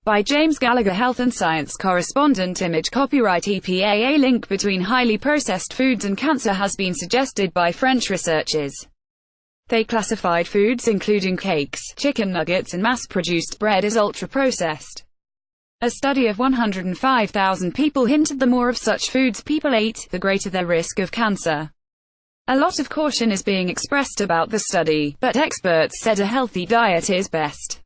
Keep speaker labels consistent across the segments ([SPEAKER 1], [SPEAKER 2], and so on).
[SPEAKER 1] By James Gallagher, Health and Science correspondent. Image copyright EPA. A link between highly processed foods and cancer has been suggested by French researchers. They classified foods including cakes, chicken nuggets and mass-produced bread as ultra-processed. A study of 105,000 people hinted the more of such foods people ate, the greater their risk of cancer. A lot of caution is being expressed about the study, but experts said a healthy diet is best.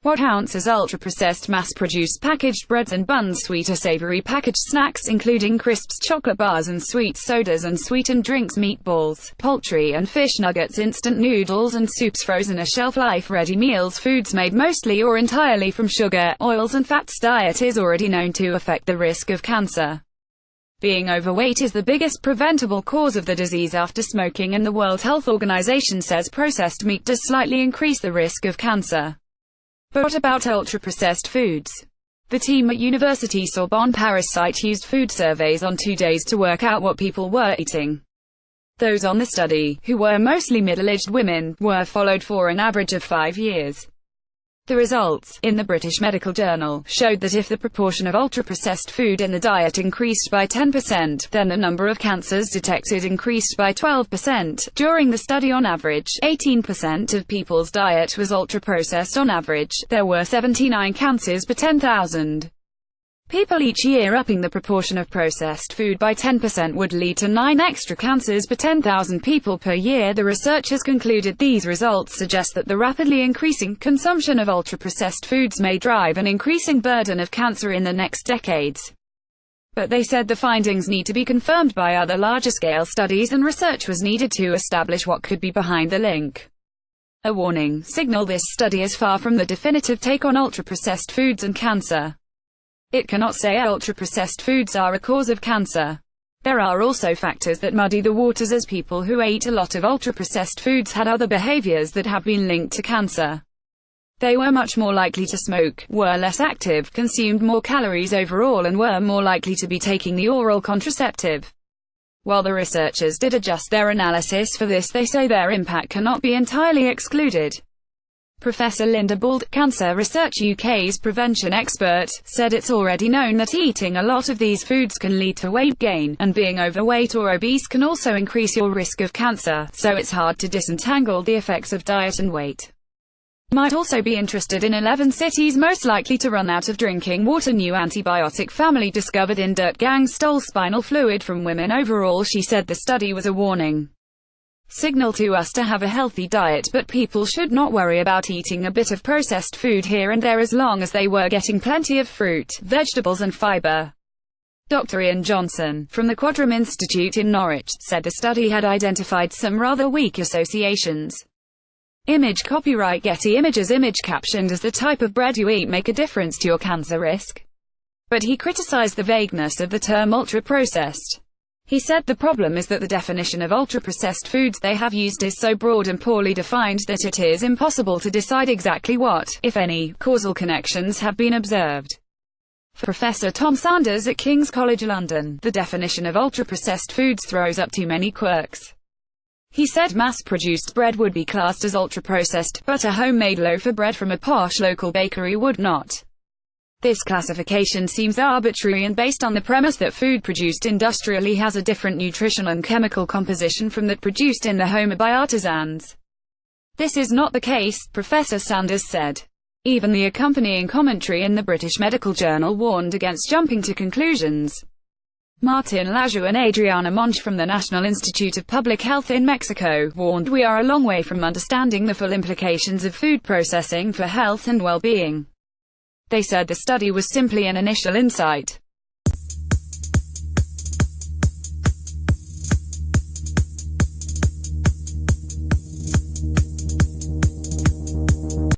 [SPEAKER 1] What counts as ultra-processed mass-produced packaged breads and buns, sweet or savory packaged snacks including crisps, chocolate bars and sweet sodas and sweetened drinks, meatballs, poultry and fish nuggets, instant noodles and soups, frozen or shelf-life ready meals, foods made mostly or entirely from sugar, oils and fats. Diet is already known to affect the risk of cancer. Being overweight is the biggest preventable cause of the disease after smoking, and the World Health Organization says processed meat does slightly increase the risk of cancer. But what about ultra-processed foods? The team at University Sorbonne Paris site used food surveys on 2 days to work out what people were eating. Those on the study, who were mostly middle-aged women, were followed for an average of 5 years. The results, in the British Medical Journal, showed that if the proportion of ultra-processed food in the diet increased by 10%, then the number of cancers detected increased by 12%. During the study, on average, 18% of people's diet was ultra-processed. On average, there were 79 cancers per 10,000 people each year. Upping the proportion of processed food by 10% would lead to 9 extra cancers per 10,000 people per year, the researchers concluded. These results suggest that the rapidly increasing consumption of ultra-processed foods may drive an increasing burden of cancer in the next decades. But they said the findings need to be confirmed by other larger-scale studies, and research was needed to establish what could be behind the link. A warning signal: this study is far from the definitive take on ultra-processed foods and cancer. It cannot say ultra-processed foods are a cause of cancer. There are also factors that muddy the waters, as people who ate a lot of ultra-processed foods had other behaviors that have been linked to cancer. They were much more likely to smoke, were less active, consumed more calories overall, and were more likely to be taking the oral contraceptive. While the researchers did adjust their analysis for this, they say their impact cannot be entirely excluded. Professor Linda Bald, Cancer Research UK's prevention expert, said it's already known that eating a lot of these foods can lead to weight gain, and being overweight or obese can also increase your risk of cancer, so it's hard to disentangle the effects of diet and weight. Might also be interested in 11 cities most likely to run out of drinking water. New antibiotic family discovered in dirt. Gang stole spinal fluid from women. Overall, she said the study was a warning signal to us to have a healthy diet, but people should not worry about eating a bit of processed food here and there as long as they were getting plenty of fruit, vegetables and fiber. Dr. Ian Johnson, from the Quadram Institute in Norwich, said the study had identified some rather weak associations. Image copyright Getty Images. Image captioned: "Does the type of bread you eat make a difference to your cancer risk?" But he criticized the vagueness of the term ultra-processed. He said the problem is that the definition of ultra-processed foods they have used is so broad and poorly defined that it is impossible to decide exactly what, if any, causal connections have been observed. For Professor Tom Sanders at King's College London, the definition of ultra-processed foods throws up too many quirks. He said mass-produced bread would be classed as ultra-processed, but a homemade loaf of bread from a posh local bakery would not. This classification seems arbitrary and based on the premise that food produced industrially has a different nutritional and chemical composition from that produced in the home by artisans. This is not the case, Professor Sanders said. Even the accompanying commentary in the British Medical Journal warned against jumping to conclusions. Martin Lajoux and Adriana Monge from the National Institute of Public Health in Mexico warned, "We are a long way from understanding the full implications of food processing for health and well-being." They said the study was simply an initial insight.